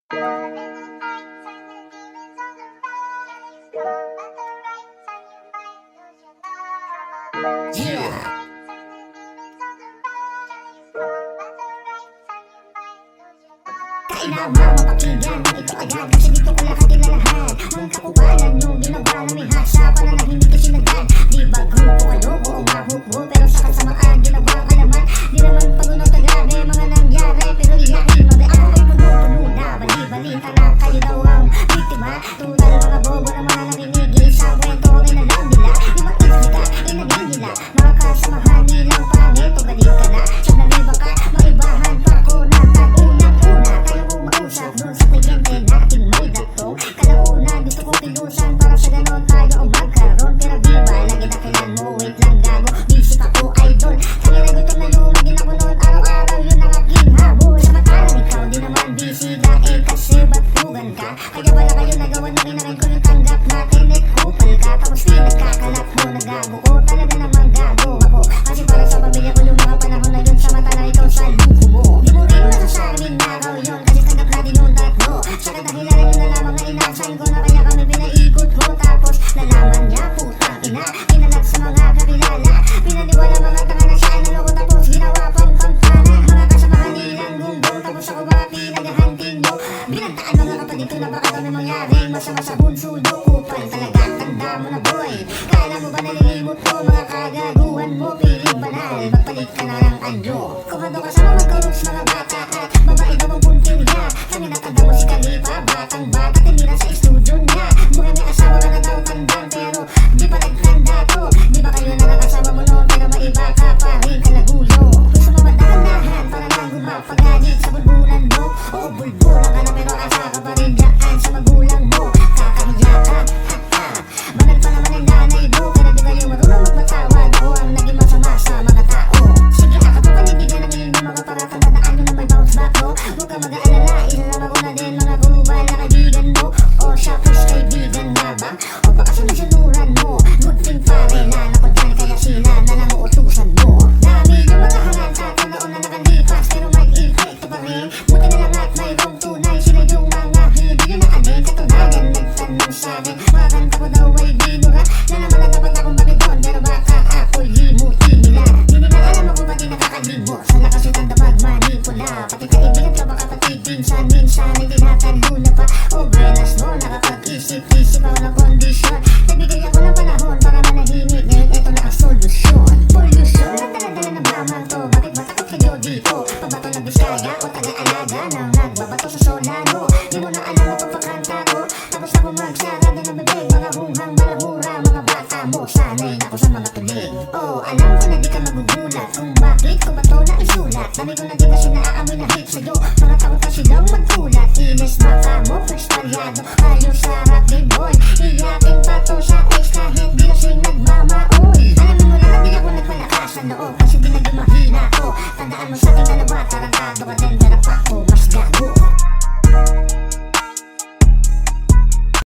Yeah. Kailangan mapakinggan ng ito agad, kasi dito ko lahat ilalahan. Mga kakubalan yung ginawa namin hasa, pananahimik kasi nagad. Di ba grupo kayo, buong mahukbo, pero sa kasamaan ginawa ka naman. Di naman pagunot na grabe mga nangyari, pero iyakin mo rin ako ay puno-puno na bali-balita na kayo daw ang biktima. Tunal mga bobo na mga narinig, isang kwento rin na lang nila. Di makikita, inagin nila, mga kasamahan nilang pangit. O balik ka na, sandali baka maibahan pa ko na tag-unang-una. Usap dun sa kliyente nating may datong kalaunan. Gusto kong pilusan para sa ganon tayo ang magkaroon. Pero di ba lagi dakilan mo, wait lang gago, bisip ako idol. Kaya na gutom na lumagin ako noon, araw-araw yun ang aking habol. Samantalang ikaw di naman busy dahil kasi batlugan ka. Kaya pala kayo nagawa na rin ko yung tanggap natin at kupal ka. Tapos pinagkakalat mo na gago ko, talaga namang gago ako. Kasi para sa pamilya ko yung mga panahon na yun, samantalang ikaw sa luko mo. Di mo rin masasabi na raw yun, kasi tanggap natin yung tatlo. Sa kadahilanan nyo na lamang na inaksahin ko na kaya kami pinaikot mo. Tapos nalaman niya, putang ina, pinalag sa mga kakilala. Pinaniwala mga tanga na siya naloko, tapos ginawa pang kampana. Mga kasamahan nilang gunggong, tapos ako mga pinagahanting nyo. Binantaan mga kapatid ko na baka kami mangyaring masama sa bunso nyo. Kupal talaga, tanda mo na boy. Kala mo ba nalilimot ko mga kagaguhan mo? Piling banal, magpalit ka na lang anyo. Kumando ka sa mga magkaroons mga bata at babae daw ang puntirya. Kami nakanda mo si Kalipa, batang bata, tinira sa studio niya. Mukhang may asawa ka na daw tandang, pero di pa nagtanda to. Di ba kayo nakakasawa mo noon, pero maiba ka pa rin kalagulo. Gusto mo ba dahan-dahan para lang gumapagalit sa bulbulan mo? O bulbulan ka na pero asa ka pa rin dyan sa magulang mo. Kakahiya ka, banal pa naman ang nanay mo, pero di kayo marunong magpatawad. Ako ang naging masama sa mga tao. Sige, ako pa panibigan ng inyong mga paratang dadaan nyo na may bounce back mo. Huwag ka mag-aalala, ilalama ko na din mga kubal na kaibigan mo. O siya push kaibigan nga ba? O baka sinusunuran mo? Good thing pare, lala ko dyan kaya sila na lang uutusan mo. Dami yung mga hangan sa tanaon na nakalipas, pero may epekto pa rin. Buti na lang at mayroong tunay, sila yung mga hindi yun na alin. Katunayan, nagtanong sa'kin, mga kanta ko daw ay binura. Na naman na dapat akong bakidon, pero baka ako'y limutin nila. Di nila alam ako ba di nakakalimot, sa lakas itang damag manipula. Pati kaibigan ka baka pati minsan ay tinatalo na pa. O buenas mo, nakapag-isip-isip ako ng kondisyon. Nabigay ako ng panahon para manahimik, ngayon eto nakasolusyon. Polusyon na dala-dala ng blamang to, bakit matakot kayo dito? Pagbato ng Biskaya o taga-alaga nang nagbabato sa Solano. Di mo na alam ang pagpakanta ko, tapos ako magsara din ang bibig. Mga hunghang malamura, mga bata mo, sanay na ako sa mga tulig. Oh, alam ko na di ka magugulat kung bakit ko ba to na isulat. Dami ko na di kasi naaamoy na hit sa'yo, mga taon kasi lang magkulat. Inis baka mo, first palyado, ayaw sa rap game boy. Iyakin pa to sa ex kahit di kasing nagmamaoy. Alam mo na di ako nagpalakas sa loob, kasi di naging mahina ko. Tandaan mo sa aking dalawa, tarantado ka din, pero pa ako mas gago.